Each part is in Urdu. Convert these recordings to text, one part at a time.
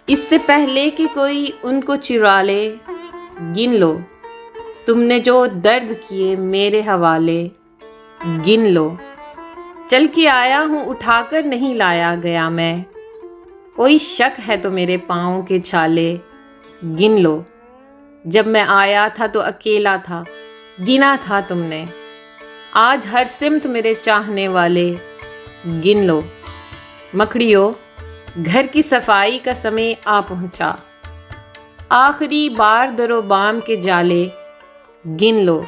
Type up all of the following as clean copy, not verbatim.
اس سے پہلے کہ کوئی ان کو چرا لے، گن لو تم نے جو درد کیے میرے حوالے، گن لو۔ چل کے آیا ہوں اٹھا کر نہیں لایا گیا میں، کوئی شک ہے تو میرے پاؤں کے چھالے، گن لو۔ جب میں آیا تھا تو اکیلا تھا، گنا تھا تم نے، آج ہر سمت میرے چاہنے والے، گن لو۔ مکڑیوں، گھر کی صفائی کا سمے آ پہنچا، آخری بار در و بام کے جالے، گن لو۔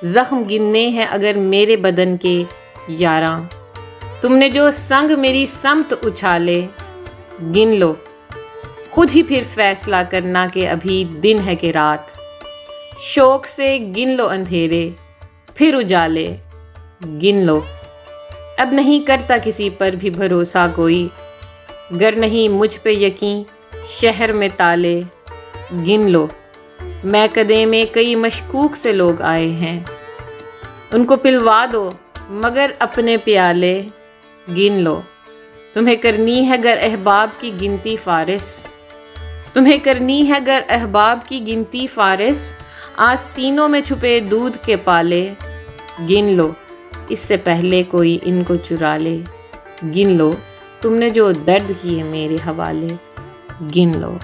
زخم گننے ہیں اگر میرے بدن کے یاراں، تم نے جو سنگ میری سمت اچھالے، گن لو۔ خود ہی پھر فیصلہ کرنا کہ ابھی دن ہے کہ رات، شوق سے گن لو اندھیرے پھر اجالے، گن لو۔ اب نہیں کرتا کسی پر بھی بھروسہ کوئی، گر نہیں مجھ پہ یقین شہر میں تالے، گن لو۔ میکدے میں کئی مشکوک سے لوگ آئے ہیں، ان کو پلوا دو مگر اپنے پیالے، گن لو۔ تمہیں کرنی ہے گر احباب کی گنتی فارس، تمہیں کرنی ہے گر احباب کی گنتی فارس، آستینوں میں چھپے دودھ کے پالے، گن لو۔ اس سے پہلے کوئی ان کو چرا لے، گن لو تم نے جو درد کیے میرے حوالے، گن لو۔